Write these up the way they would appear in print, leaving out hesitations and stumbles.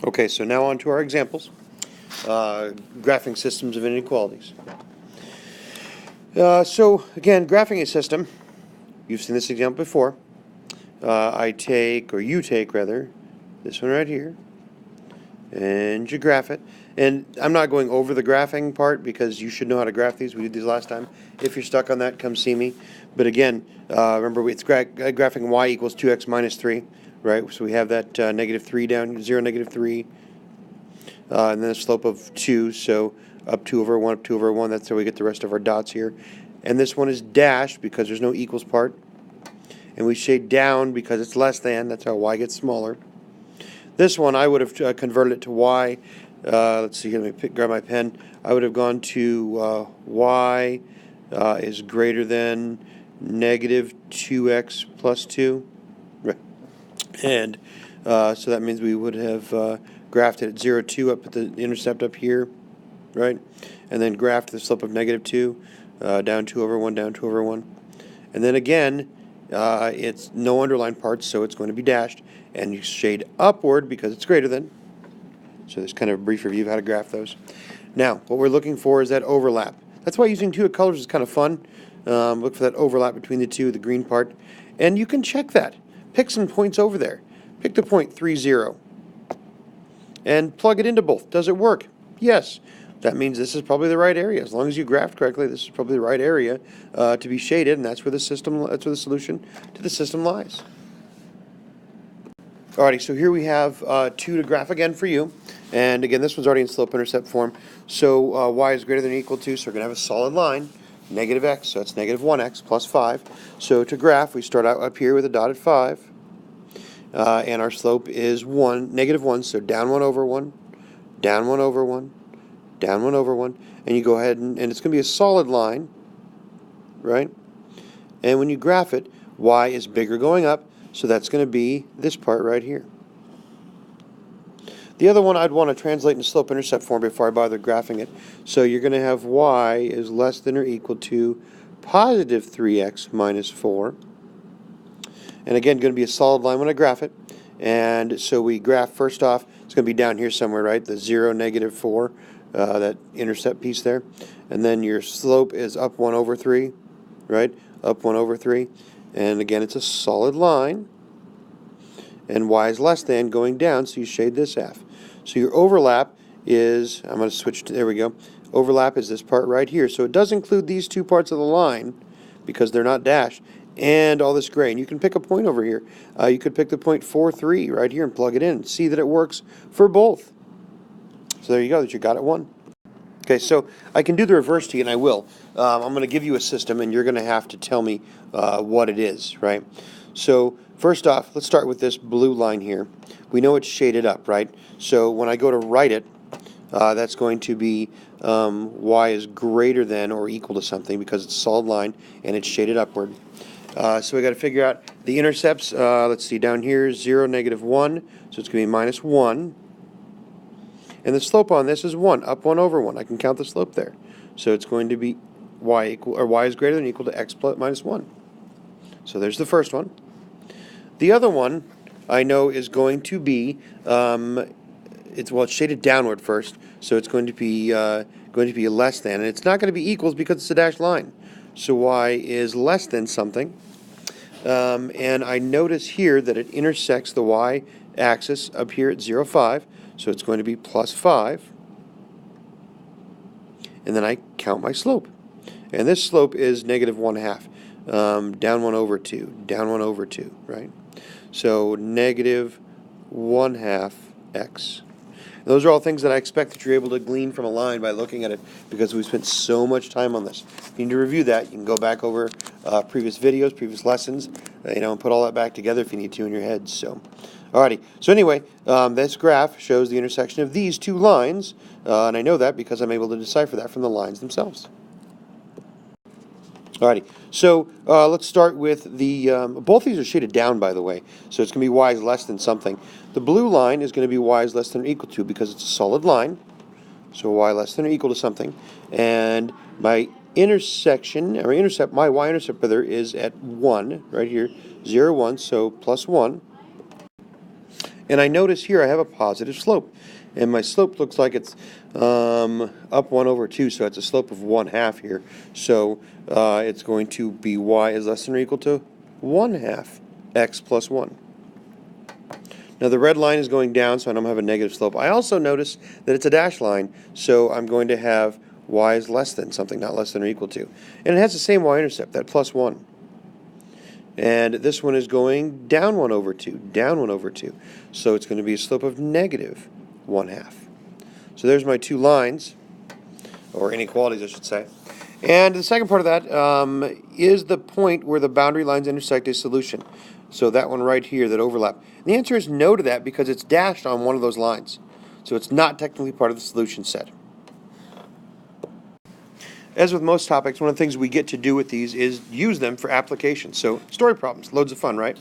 Okay, so now on to our examples. Graphing systems of inequalities. So again, graphing a system, you've seen this example before. You take rather, this one right here, and you graph it. And I'm not going over the graphing part because you should know how to graph these. We did these last time. If you're stuck on that, come see me. But again, remember it's graphing y equals 2x minus 3, right? So we have that negative 3 down, 0, negative 3, and then a slope of 2, so up 2 over 1, up 2 over 1. That's how we get the rest of our dots here. And this one is dashed because there's no equals part. And we shade down because it's less than. That's how y gets smaller. This one, I would have converted it to y. Let's see here, let me grab my pen. I would have gone to y is greater than negative 2x plus 2. Right. And so that means we would have graphed it at 0, 2 up at the intercept up here, right? And then graphed the slope of negative 2, down 2 over 1, down 2 over 1. And then again, it's no underlined parts, so it's going to be dashed. And you shade upward because it's greater than. So there's kind of a brief review of how to graph those. Now, what we're looking for is that overlap. That's why using two colors is kind of fun. Look for that overlap between the two, the green part. And you can check that. Pick some points over there. Pick the point 3, 0. And plug it into both. Does it work? Yes. That means this is probably the right area. As long as you graphed correctly, this is probably the right area to be shaded, and that's where the solution to the system lies. Alrighty, so here we have 2 to graph again for you. And again, this one's already in slope-intercept form. So y is greater than or equal to, so we're going to have a solid line, negative x, so that's negative 1x plus 5. So to graph, we start out up here with a dotted 5. And our slope is 1, negative 1, so down 1 over 1, down 1 over 1, down 1 over 1. And you go ahead and it's going to be a solid line, right? And when you graph it, y is bigger going up. So that's going to be this part right here. The other one I'd want to translate into slope-intercept form before I bother graphing it. So you're going to have y is less than or equal to positive 3x minus 4. And again, going to be a solid line when I graph it. And so we graph first off, it's going to be down here somewhere, right? The 0, negative 4, that intercept piece there. And then your slope is up 1 over 3, right? Up 1 over 3. And again, it's a solid line, and y is less than going down, so you shade this half. So your overlap is, I'm going to switch to, there we go, overlap is this part right here. So it does include these two parts of the line, because they're not dashed, and all this gray. And you can pick a point over here. You could pick the point 4, 3 right here and plug it in. See that it works for both. So there you go, that you got it one. Okay, so I can do the reverse to you, and I will. I'm going to give you a system, and you're going to have to tell me what it is, right? So first off, let's start with this blue line here. We know it's shaded up, right? So when I go to write it, that's going to be y is greater than or equal to something because it's a solid line, and it's shaded upward. So we got to figure out the intercepts. Let's see, down here, 0, negative 1, so it's going to be minus 1. And the slope on this is 1, up 1 over 1. I can count the slope there. So it's going to be y is greater than or equal to x plus minus 1. So there's the first one. The other one I know is going to be it's shaded downward first, so it's going to be less than, and it's not going to be equals because it's a dashed line. So y is less than something. And I notice here that it intersects the y axis up here at 0, 5. So it's going to be plus 5. And then I count my slope. And this slope is negative 1/2. Down 1 over 2. Down 1 over 2, right? So negative 1/2 x. And those are all things that I expect that you're able to glean from a line by looking at it because we spent so much time on this. If you need to review that, you can go back over previous videos, previous lessons, and put all that back together if you need to in your head. So, alrighty. So anyway, this graph shows the intersection of these two lines, and I know that because I'm able to decipher that from the lines themselves. Alrighty, so let's start with the, both these are shaded down, by the way, so it's going to be y is less than something. The blue line is going to be y is less than or equal to because it's a solid line, so y less than or equal to something, and my intersection, or intercept, my y-intercept rather, is at 1, right here, 0, 1, so plus 1. And I notice here I have a positive slope. And my slope looks like it's up 1 over 2, so it's a slope of 1/2 here. So it's going to be y is less than or equal to 1/2 x plus 1. Now the red line is going down, so I don't have a negative slope. I also notice that it's a dashed line, so I'm going to have y is less than something, not less than or equal to. And it has the same y-intercept, that plus 1. And this one is going down 1 over 2, down 1 over 2. So it's going to be a slope of negative 1/2. So there's my two lines, or inequalities I should say. And the second part of that is the point where the boundary lines intersect a solution. So that one right here, that overlap. And the answer is no to that because it's dashed on one of those lines. So it's not technically part of the solution set. As with most topics, one of the things we get to do with these is use them for application. So story problems, loads of fun, right?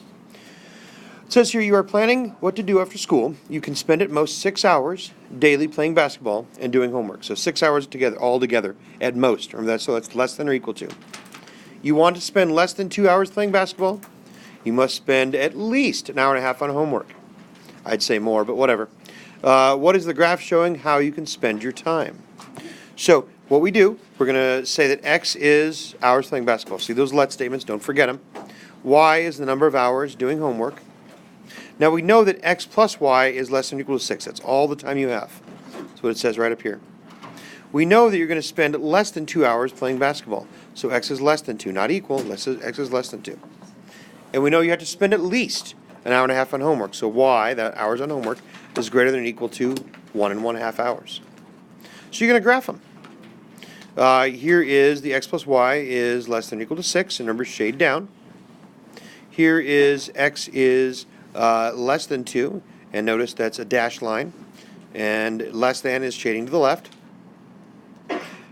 It says here you are planning what to do after school. You can spend at most 6 hours daily playing basketball and doing homework. So 6 hours together, all together, at most. Remember that, so that's less than or equal to. You want to spend less than 2 hours playing basketball? You must spend at least an hour and a half on homework. I'd say more, but whatever. What is the graph showing how you can spend your time? So what we do, we're going to say that x is hours playing basketball. See those let statements, don't forget them. Y is the number of hours doing homework. Now we know that x plus y is less than or equal to 6. That's all the time you have. That's what it says right up here. We know that you're going to spend less than 2 hours playing basketball. So x is less than 2, not equal, x is less than 2. And we know you have to spend at least an hour and a half on homework. So y, that hours on homework, is greater than or equal to 1 1/2 hours. So you're going to graph them. Here is the x plus y is less than or equal to 6, and remember, shade down. Here is x is less than 2, and notice that's a dashed line, and less than is shading to the left.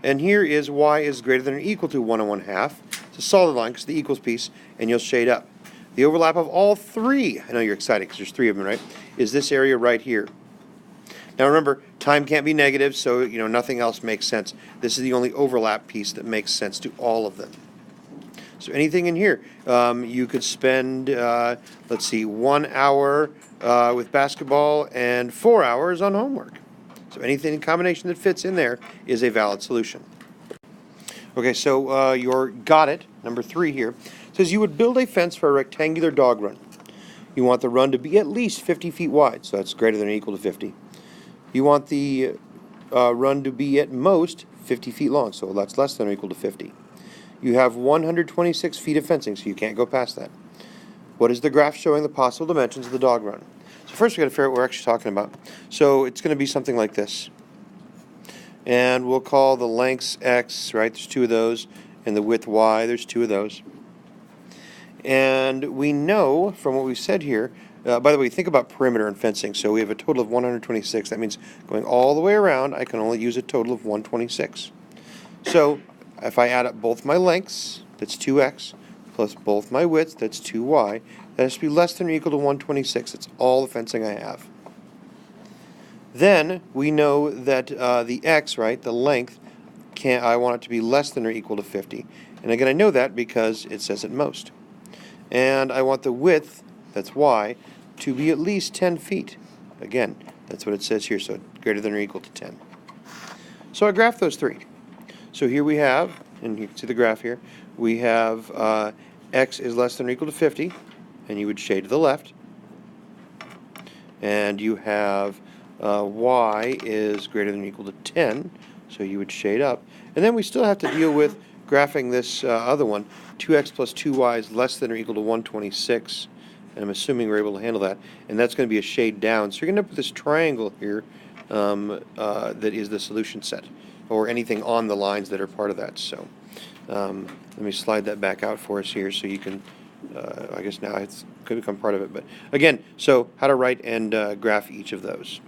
And here is y is greater than or equal to 1 1/2. It's a solid line because the equals piece, and you'll shade up. The overlap of all three, I know you're excited because there's 3 of them, right, is this area right here. Now remember, time can't be negative, so nothing else makes sense. This is the only overlap piece that makes sense to all of them. So anything in here, you could spend, let's see, 1 hour with basketball and 4 hours on homework. So anything in combination that fits in there is a valid solution. Okay, so your got it, number 3 here, says you would build a fence for a rectangular dog run. You want the run to be at least 50 feet wide, so that's greater than or equal to 50. You want the run to be at most 50 feet long, so that's less than or equal to 50. You have 126 feet of fencing, so you can't go past that. What is the graph showing the possible dimensions of the dog run? So first we've got to figure out what we're actually talking about. So it's going to be something like this. And we'll call the lengths x, right? There's 2 of those. And the width y, there's 2 of those. And we know from what we said here, by the way, think about perimeter and fencing. So we have a total of 126. That means going all the way around, I can only use a total of 126. So if I add up both my lengths, that's 2x, plus both my widths, that's 2y, that has to be less than or equal to 126. That's all the fencing I have. Then we know that the x, right, the length, I want it to be less than or equal to 50. And again, I know that because it says at most. And I want the width, that's y, to be at least 10 feet. Again, that's what it says here, so greater than or equal to 10. So I graph those 3. So here we have, and you can see the graph here, we have x is less than or equal to 50, and you would shade to the left. And you have y is greater than or equal to 10, so you would shade up. And then we still have to deal with graphing this other one. 2x plus 2y is less than or equal to 126. And I'm assuming we're able to handle that. And that's going to be a shade down. So you're going to end up with this triangle here that is the solution set, or anything on the lines that are part of that. So let me slide that back out for us here so you can, I guess now it's going to become part of it. But again, so how to write and graph each of those.